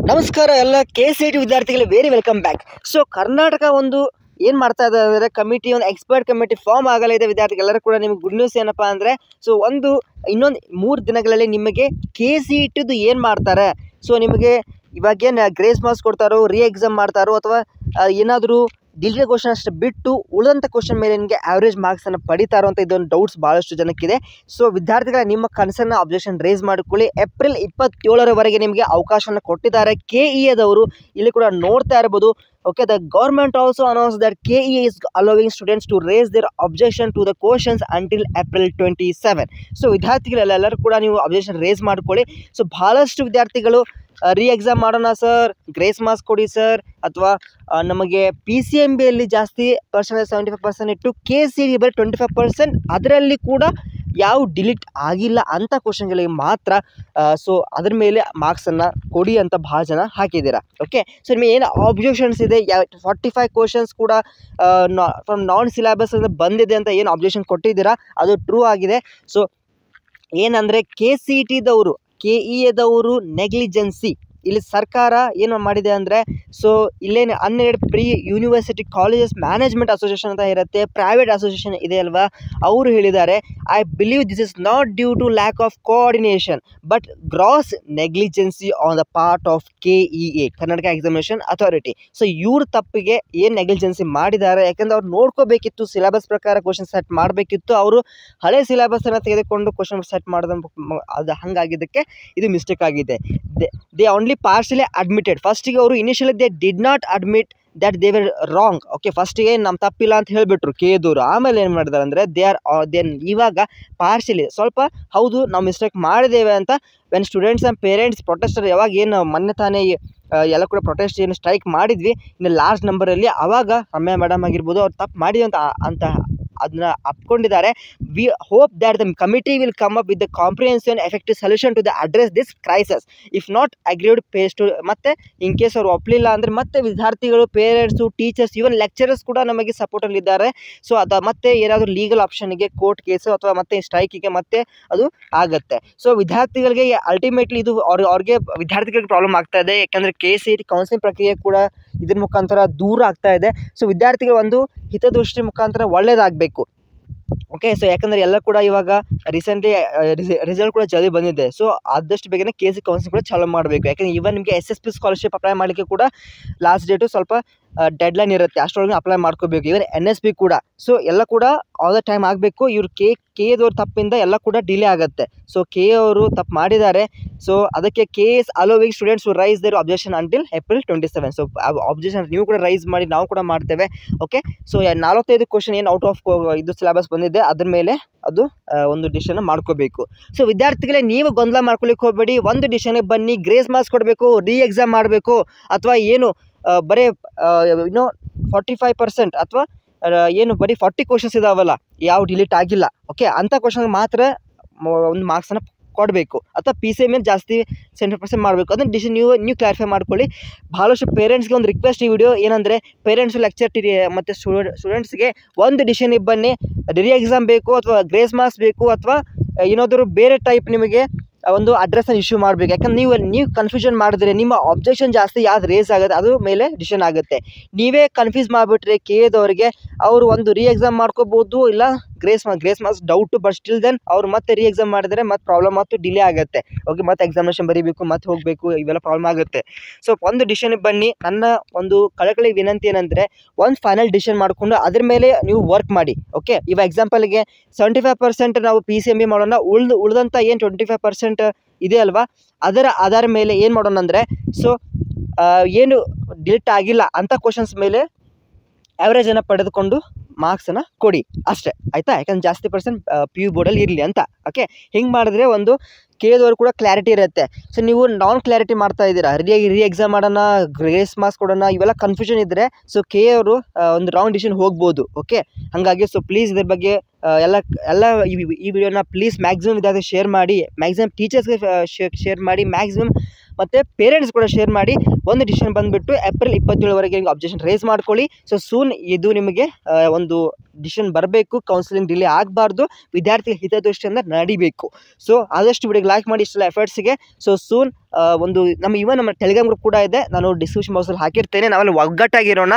ನಮಸ್ಕಾರ ಎಲ್ಲ KCET ವಿದ್ಯಾರ್ಥಿಗಳಿಗೆ very welcome back. So Karnataka ಒಂದು ಏನು ಮಾಡ್ತಾ ಇದೆ ಅಂದರೆ ಕಮಿಟಿ ಒಂದು ಎಕ್ಸ್ಪರ್ಟ್ ಕಮಿಟಿ ಫಾರ್ಮ್ ಆಗಲಿದೆ ವಿದ್ಯಾರ್ಥಿಗಳೆಲ್ಲರೂ ಕೂಡ. ನಿಮಗೆ ಗುಡ್ ನ್ಯೂಸ್ ಏನಪ್ಪ ಅಂದರೆ ಇನ್ನೊಂದು 3 ದಿನಗಳಲ್ಲಿ ನಿಮಗೆ KCET ಏನು ಮಾಡ್ತಾರೆ. ಸೊ ನಿಮಗೆ ಇವಾಗೇನು ಗ್ರೇಸ್ ಮಾರ್ಕ್ಸ್ ಕೊಡ್ತಾರೋ, ಎಕ್ಸಾಮ್ ಮಾಡ್ತಾರೋ ಅಥವಾ ಏನಾದರೂ ಡಿಲೇ ಕ್ವಶನ್ ಅಷ್ಟು ಬಿಟ್ಟು ಉಳಿದಂಥ ಕ್ವಶನ್ ಮೇಲೆ ನಿಮಗೆ ಆವ್ರೇಜ್ ಮಾರ್ಕ್ಸನ್ನು ಪಡಿತಾರೋ ಅಂತ ಇದೊಂದು ಡೌಟ್ಸ್ ಭಾಳಷ್ಟು ಜನಕ್ಕಿದೆ. ಸೊ ವಿದ್ಯಾರ್ಥಿಗಳ ನಿಮ್ಮ ಕನ್ಸರ್ನ ಅಬ್ಜೆಕ್ಷನ್ ರೇಸ್ ಮಾಡಿಕೊಳ್ಳಿ. ಏಪ್ರಿಲ್ 27ರವರೆಗೆ ನಿಮಗೆ ಅವಕಾಶವನ್ನು ಕೊಟ್ಟಿದ್ದಾರೆ KEAದವರು. ಇಲ್ಲಿ ಕೂಡ ನೋಡ್ತಾ ಇರ್ಬೋದು. Okay, the government also announced that KEA is allowing students to raise their objection to the questions until April 27. So ವಿದ್ಯಾರ್ಥಿಗಳೆಲ್ಲರೂ ಕೂಡ ನೀವು ಅಬ್ಜೆಕ್ಷನ್ ರೇಸ್ ಮಾಡ್ಕೊಳ್ಳಿ. ಸೊ ಭಾಳಷ್ಟು ವಿದ್ಯಾರ್ಥಿಗಳು ಎಕ್ಸಾಮ್ ಮಾಡೋಣ ಸರ್, ಗ್ರೇಸ್ ಮಾರ್ಕ್ಸ್ ಕೊಡಿ ಸರ್, ಅಥವಾ ನಮಗೆ PCMBಯಲ್ಲಿ ಜಾಸ್ತಿ ಪರ್ಸೆಂಟೇಜ್ 75% ಇಟ್ಟು KCET ಬರೀ 25%, ಅದರಲ್ಲಿ ಕೂಡ ಯಾವ ಡಿಲೀಟ್ ಆಗಿಲ್ಲ ಅಂಥ ಕ್ವಶನ್ಗಳಿಗೆ ಮಾತ್ರ ಸೊ ಅದ್ರ ಮೇಲೆ ಮಾರ್ಕ್ಸನ್ನು ಕೊಡಿ ಅಂತ ಭಾಳ ಜನ ಹಾಕಿದ್ದೀರಾ. ಓಕೆ, ಸೊ ನಿಮಗೆ ಏನು ಅಬ್ಜೆಕ್ಷನ್ಸ್ ಇದೆ, 45 ಕ್ವಶನ್ಸ್ ಕೂಡ ಫ್ರಮ್ ನಾನ್ ಸಿಲೆಬಸ್ ಬಂದಿದೆ ಅಂತ ಏನು ಅಬ್ಜೆಕ್ಷನ್ ಕೊಟ್ಟಿದ್ದೀರಾ ಅದು ಟ್ರೂ ಆಗಿದೆ. ಸೊ ಏನಂದರೆ KEAದವರು ನೆಗ್ಲಿಜೆನ್ಸಿ, ಇಲ್ಲಿ ಸರ್ಕಾರ ಏನು ಮಾಡಿದೆ ಅಂದರೆ, ಸೊ ಇಲ್ಲೇನು 12 pre university colleges management association ಅಂತ ಇರುತ್ತೆ, ಪ್ರೈವೇಟ್ ಅಸೋಸಿಯೇಷನ್ ಇದೆ ಅಲ್ವಾ, ಅವರು ಹೇಳಿದ್ದಾರೆ I believe this is not due to lack of coordination but gross negligency on the part of KEA, Karnataka examination authority. So ಇವ್ರ ತಪ್ಪಿಗೆ ಏನು ನೆಗ್ಲಿಜೆನ್ಸಿ ಮಾಡಿದ್ದಾರೆ, ಯಾಕೆಂದರೆ ಅವ್ರು ನೋಡ್ಕೋಬೇಕಿತ್ತು, ಸಿಲೆಬಸ್ ಪ್ರಕಾರ ಕ್ವಶನ್ ಸೆಟ್ ಮಾಡಬೇಕಿತ್ತು. ಅವರು ಹಳೆ ಸಿಲೆಬಸನ್ನು ತೆಗೆದುಕೊಂಡು ಕ್ವಶನ್ ಸೆಟ್ ಮಾಡೋದು ಅದು ಹಂಗಾಗಿದ್ದಕ್ಕೆ ಇದು ಮಿಸ್ಟೇಕ್ ಆಗಿದೆ. They only partially admitted. ಫಸ್ಟಿಗೆ ಅವರು initially they did not admit that they were wrong. Okay, ಫಸ್ಟಿಗೆ ನಮ್ಮ ತಪ್ಪಿಲ್ಲ ಅಂತ ಹೇಳಿಬಿಟ್ರು KEAದವರು. ಆಮೇಲೆ ಏನು ಮಾಡಿದಾರೆ ಅಂದರೆ ಇವಾಗ ಪಾರ್ಷಿಯಲಿ ಸ್ವಲ್ಪ ಹೌದು ನಾವು ಮಿಸ್ಟೇಕ್ ಮಾಡಿದ್ದೇವೆ ಅಂತ ವೆನ್ ಸ್ಟೂಡೆಂಟ್ಸ್ ಆ್ಯಂಡ್ ಪೇರೆಂಟ್ಸ್ ಪ್ರೊಟೆಸ್ಟರ್, ಯಾವಾಗ ಏನು ಮೊನ್ನೆ ತಾನೇ ಎಲ್ಲ ಕೂಡ ಪ್ರೊಟೆಸ್ಟ್ ಏನು ಸ್ಟ್ರೈಕ್ ಮಾಡಿದ್ವಿ ಇನ್ನು ಲಾರ್ಜ್ ನಂಬರಲ್ಲಿ, ಆವಾಗ ರಮ್ಯಾ ಮೇಡಮ್ ಆಗಿರ್ಬೋದು ಅವ್ರು ತಪ್ಪು ಮಾಡಿದ್ವಿ ಅಂತ ಅದನ್ನ ಅಪ್ಕೊಂಡಿದ್ದಾರೆ. We hope that the committee will come up with the comprehensive and effective solution to the address this crisis. If not agreed pace to, ಮತ್ತು ಇನ್ ಕೇಸ್ ಅವ್ರು ಒಪ್ಪಲಿಲ್ಲ ಅಂದರೆ ಮತ್ತೆ ವಿದ್ಯಾರ್ಥಿಗಳು, ಪೇರೆಂಟ್ಸು, ಟೀಚರ್ಸ್, ಈವನ್ ಲೆಕ್ಚರರ್ಸ್ ಕೂಡ ನಮಗೆ ಸಪೋರ್ಟಲ್ಲಿ ಇದ್ದಾರೆ. ಸೊ ಅದು ಮತ್ತೆ ಏನಾದರೂ ಲೀಗಲ್ ಆಪ್ಷನ್ಗೆ ಕೋರ್ಟ್ ಕೇಸು ಅಥವಾ ಮತ್ತೆ ಸ್ಟ್ರೈಕಿಗೆ ಮತ್ತೆ ಅದು ಆಗುತ್ತೆ. ಸೊ ವಿದ್ಯಾರ್ಥಿಗಳಿಗೆ ಅಲ್ಟಿಮೇಟ್ಲಿ ಇದು ಅವ್ರಿಗೆ ವಿದ್ಯಾರ್ಥಿಗಳಿಗೆ ಪ್ರಾಬ್ಲಮ್ ಆಗ್ತಾ ಇದೆ, ಯಾಕಂದರೆ KCET ಕೌನ್ಸಿಲಿಂಗ್ ಪ್ರಕ್ರಿಯೆ ಕೂಡ ಇದ್ರ ಮುಖಾಂತರ ದೂರ ಆಗ್ತಾ ಇದೆ. ಸೊ ವಿದ್ಯಾರ್ಥಿಗಳು ಒಂದು ಹಿತದೃಷ್ಟಿ ಮುಖಾಂತರ ಒಳ್ಳೇದಾಗಬೇಕು. ಓಕೆ, ಸೊ ಯಾಕಂದರೆ ಎಲ್ಲ ಕೂಡ ಇವಾಗ ರೀಸೆಂಟ್ಲಿ ರಿಸಲ್ಟ್ ಕೂಡ ಜಲ್ದಿ ಬಂದಿದೆ. ಸೊ ಆದಷ್ಟು ಬೇಗನೆ KCET ಕೌನ್ಸಿಲಿಂಗ್ ಕೂಡ ಚಾಲೂ ಮಾಡಬೇಕು. ಯಾಕಂದರೆ ಇವನ್ ನಿಮಗೆ SSP ಸ್ಕಾಲರ್ಶಿಪ್ ಅಪ್ಲೈ ಮಾಡಲಿಕ್ಕೆ ಕೂಡ ಲಾಸ್ಟ್ ಡೇಟು ಸ್ವಲ್ಪ ಡೆಡ್ಲೈನ್ ಇರುತ್ತೆ, ಅಷ್ಟರೊಳಗೆ ಅಪ್ಲೈ ಮಾಡ್ಕೋಬೇಕು. ಇವನ್ NSP ಕೂಡ. ಸೊ ಎಲ್ಲ ಕೂಡ ಆಲ್ ದ ಟೈಮ್ ಆಗಬೇಕು. ಇವ್ರು KEAದವ್ರ ತಪ್ಪಿಂದ ಎಲ್ಲ ಕೂಡ ಡಿಲೇ ಆಗುತ್ತೆ. ಸೊ KEA ಅವರು ತಪ್ಪು ಮಾಡಿದ್ದಾರೆ. ಸೊ ಅದಕ್ಕೆ KS allowing students to raise their objection until April 27. So objection ನೀವು ಕೂಡ ರೈಸ್ ಮಾಡಿ, ನಾವು ಕೂಡ ಮಾಡ್ತೇವೆ. ಓಕೆ, ಸೊ 45 ಕ್ವಶನ್ ಏನು ಔಟ್ ಆಫ್ ಇದು ಸಿಲೆಬಸ್ ಬಂದಿದೆ ಅದ್ರ ಮೇಲೆ ಅದು ಒಂದು ಡಿಸಿಷನ್ ಮಾಡ್ಕೋಬೇಕು. ಸೊ ವಿದ್ಯಾರ್ಥಿಗಳೇ, ನೀವು ಗೊಂದಲ ಮಾಡ್ಕೊಳ್ಳಿಕ್ಕೆ ಹೋಗಬೇಡಿ. ಒಂದು ಡಿಸಿಷನ್ಗೆ ಬನ್ನಿ. ಗ್ರೇಸ್ ಮಾರ್ಕ್ಸ್ ಕೊಡಬೇಕು, ಎಕ್ಸಾಮ್ ಮಾಡಬೇಕು, ಅಥವಾ ಏನು ಬರೀ 45% ಅಥವಾ ಏನು ಬರೀ 40 ಕ್ವಶನ್ಸ್ ಇದಾವಲ್ಲ ಯಾವ ಡಿಲೀಟ್ ಆಗಿಲ್ಲ, ಓಕೆ, ಅಂಥ ಕ್ವಶನ್ಗೆ ಮಾತ್ರ ಒಂದು ಮಾರ್ಕ್ಸನ್ನು ಕೊಡಬೇಕು, ಅಥವಾ PCM ಜಾಸ್ತಿ 70% ಮಾಡಬೇಕು. ಅದನ್ನು ಡಿಸಿಷನ್ ನೀವು ಕ್ಲಾರಿಫೈ ಮಾಡ್ಕೊಳ್ಳಿ. ಭಾಳಷ್ಟು ಪೇರೆಂಟ್ಸ್ಗೆ ಒಂದು ರಿಕ್ವೆಸ್ಟ್ ಈ ವಿಡಿಯೋ ಏನಂದರೆ, ಪೇರೆಂಟ್ಸು, ಲೆಕ್ಚರ್ ಮತ್ತು ಸ್ಟೂಡೆಂಟ್ಸ್ಗೆ ಒಂದು ಡಿಸಿಷನಿಗೆ ಬನ್ನಿ. ಎಕ್ಸಾಮ್ ಬೇಕು ಅಥವಾ ಗ್ರೇಸ್ ಮಾರ್ಕ್ಸ್ ಬೇಕು ಅಥವಾ ಏನಾದರೂ ಬೇರೆ ಟೈಪ್ ನಿಮಗೆ ಒಂದು ಅಡ್ರೆಸ್ಸನ್ನು ಇಶ್ಯೂ ಮಾಡಬೇಕು. ಯಾಕಂದ್ರೆ ನೀವು ಕನ್ಫ್ಯೂಷನ್ ಮಾಡಿದ್ರೆ ನಿಮ್ಮ ಅಬ್ಜೆಕ್ಷನ್ ಜಾಸ್ತಿ ಯಾವ್ದು ರೇಸ್ ಆಗುತ್ತೆ ಅದು ಮೇಲೆ ಡಿಸಿಷನ್ ಆಗುತ್ತೆ. ನೀವೇ ಕನ್ಫ್ಯೂಸ್ ಮಾಡಿಬಿಟ್ರೆ KEAದವರಿಗೆ ಅವರು ಒಂದು ಎಕ್ಸಾಮ್ ಮಾಡ್ಕೋಬೋದು, ಇಲ್ಲ grace marks doubt, but still then ಅವ್ರು ಮತ್ತೆ ಎಕ್ಸಾಮ್ ಮಾಡಿದರೆ ಮತ್ತೆ ಪ್ರಾಬ್ಲಮ್ ಮತ್ತು ಡಿಲೇ ಆಗುತ್ತೆ. ಓಕೆ, ಮತ್ತೆ ಎಕ್ಸಾಮಿನೇಷನ್ ಬರೀಬೇಕು, ಮತ್ತೆ ಹೋಗಬೇಕು, ಇವೆಲ್ಲ ಪ್ರಾಬ್ಲಮ್ ಆಗುತ್ತೆ. ಸೊ ಒಂದು ಡಿಸಿಷನ್ಗೆ ಬನ್ನಿ. ನನ್ನ ಒಂದು ಕಳಕಳಿ ವಿನಂತಿ ಏನಂದರೆ, ಒಂದು ಫೈನಲ್ ಡಿಸಿಷನ್ ಮಾಡಿಕೊಂಡು ಅದ್ರ ಮೇಲೆ ನೀವು ವರ್ಕ್ ಮಾಡಿ. ಓಕೆ, ಇವಾಗ ಎಕ್ಸಾಂಪಲ್ಗೆ 75% ನಾವು PCMB ಮಾಡೋಣ, ಉಳಿದಂಥ ಏನು 25% ಇದೆ ಅಲ್ವಾ, ಅದರ ಆಧಾರ ಮೇಲೆ ಏನು ಮಾಡೋಣ ಅಂದರೆ, ಸೊ ಏನು ಡಿಲೀಟ್ ಆಗಿಲ್ಲ ಅಂಥ ಕ್ವಶನ್ಸ್ ಮೇಲೆ ಆ್ಯಾವ್ರೇಜನ್ನು ಪಡೆದುಕೊಂಡು ಮಾರ್ಕ್ಸನ್ನು ಕೊಡಿ ಅಷ್ಟೇ, ಆಯಿತಾ. ಯಾಕಂದ್ರೆ ಜಾಸ್ತಿ ಪರ್ಸೆಂಟ್ PU ಬೋರ್ಡಲ್ಲಿ ಇರಲಿ ಅಂತ. ಓಕೆ, ಹಿಂಗೆ ಮಾಡಿದ್ರೆ ಒಂದು KEAದವ್ರು ಕೂಡ ಕ್ಲಾರಿಟಿ ಇರುತ್ತೆ. ಸೊ ನೀವು ನಾನ್ ಕ್ಲಾರಿಟಿ ಮಾಡ್ತಾ ಇದ್ದೀರಾ, ಎಕ್ಸಾಮ್ ಮಾಡೋಣ, ಗ್ರೇಸ್ ಮಾರ್ಕ್ಸ್ ಕೊಡೋಣ, ಇವೆಲ್ಲ ಕನ್ಫ್ಯೂಷನ್ ಇದ್ದರೆ ಸೊ KEA ಒಂದು ರಾಂಗ್ ಡಿಸಿಷನ್ ಹೋಗ್ಬೋದು. ಓಕೆ, ಹಾಗಾಗಿ ಸೊ ಪ್ಲೀಸ್ ಇದ್ರ ಬಗ್ಗೆ ಎಲ್ಲ ಈ ವಿಡಿಯೋನ ಪ್ಲೀಸ್ ಮ್ಯಾಕ್ಸಿಮಮ್ ವಿದ್ಯಾರ್ಥಿ ಶೇರ್ ಮಾಡಿ, ಮ್ಯಾಕ್ಸಿಮಮ್ ಟೀಚರ್ಸ್ಗೆ ಶೇರ್ ಮಾಡಿ, ಮ್ಯಾಕ್ಸಿಮಮ್ ಮತ್ತು ಪೇರೆಂಟ್ಸ್ ಕೂಡ ಶೇರ್ ಮಾಡಿ. ಒಂದು ಡಿಸಿಷನ್ ಬಂದುಬಿಟ್ಟು ಏಪ್ರಿಲ್ 27ವರೆಗೆ ಅಬ್ಜೆಕ್ಷನ್ ರೇಸ್ ಮಾಡ್ಕೊಳ್ಳಿ. ಸೊ ಸೂನ್ ಇದು ನಿಮಗೆ ಒಂದು ಡಿಸಿಷನ್ ಬರಬೇಕು, ಕೌನ್ಸಿಲಿಂಗ್ ಡಿಲೇ ಆಗಬಾರ್ದು, ವಿದ್ಯಾರ್ಥಿ ಹಿತದೃಷ್ಟಿಯಿಂದ ನಡಿಬೇಕು. ಸೊ ಆದಷ್ಟು ವಿಡಿಯೋಗೆ ಲೈಕ್ ಮಾಡಿ, ಇಷ್ಟೆಲ್ಲ ಎಫರ್ಟ್ಸ್ಗೆ. ಸೊ ಸೂನ್ ಒಂದು ನಮ್ಮ ಟೆಲಿಗ್ರಾಮ್ ಗ್ರೂಪ್ ಕೂಡ ಇದೆ, ನಾನು ಡಿಸ್ಕ್ರಿಪ್ಷನ್ ಬಾಕ್ಸಲ್ಲಿ ಹಾಕಿರ್ತೇನೆ. ನಾವೆಲ್ಲ ಒಗ್ಗಟ್ಟಾಗಿರೋಣ.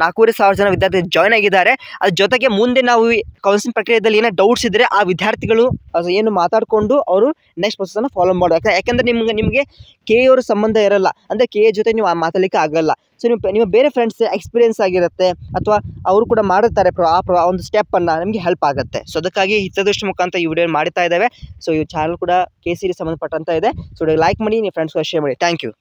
4,500 ಜನ ವಿದ್ಯಾರ್ಥಿ ಜಾಯ್ನ್ ಆಗಿದ್ದಾರೆ. ಅದ್ರ ಜೊತೆಗೆ ಮುಂದೆ ನಾವು ಕೌನ್ಸಿಲಿಂಗ್ ಪ್ರಕ್ರಿಯೆಯಲ್ಲಿ ಏನೋ ಡೌಟ್ಸ್ ಇದ್ದರೆ ಆ ವಿದ್ಯಾರ್ಥಿಗಳು ಏನು ಮಾತಾಡಿಕೊಂಡು ಅವರು ನೆಕ್ಸ್ಟ್ ಪ್ರೊಸೆಸನ್ನು ಫಾಲೋ ಮಾಡಬೇಕು. ಯಾಕೆಂದರೆ ನಿಮಗೆ ಕೆ ಅವ್ರ ಸಂಬಂಧ ಇರಲ್ಲ, ಅಂದರೆ ಕೆ ಜೊತೆ ನೀವು ಮಾತಾಡಲಿಕ್ಕೆ ಆಗಲ್ಲ. ಸೊ ನಿಮ್ಮ ಬೇರೆ ಫ್ರೆಂಡ್ಸ್ ಎಕ್ಸ್ಪೀರಿಯನ್ಸ್ ಆಗಿರುತ್ತೆ ಅಥವಾ ಅವರು ಕೂಡ ಮಾಡುತ್ತಾರೆ ಆ ಒಂದು ಸ್ಟೆಪ್ಪನ್ನು, ನಿಮಗೆ ಹೆಲ್ಪ್ ಆಗುತ್ತೆ. ಸೊ ಅದಕ್ಕಾಗಿ ಹಿತದೃಷ್ಟಿ ಮುಖಾಂತರ ಈ ವಿಡಿಯೋ ಮಾಡ್ತಾ ಇದ್ದೇವೆ. ಸೊ ಈ ಚಾನಲ್ ಕೂಡ KCD ಸಂಬಂಧಪಟ್ಟಂತ ಇದೆ. ಸೊ ಲೈಕ್ ಮಾಡಿ, ನಿಮ್ಮ ಫ್ರೆಂಡ್ಸ್ಗೆ ಶೇರ್ ಮಾಡಿ. Thank you.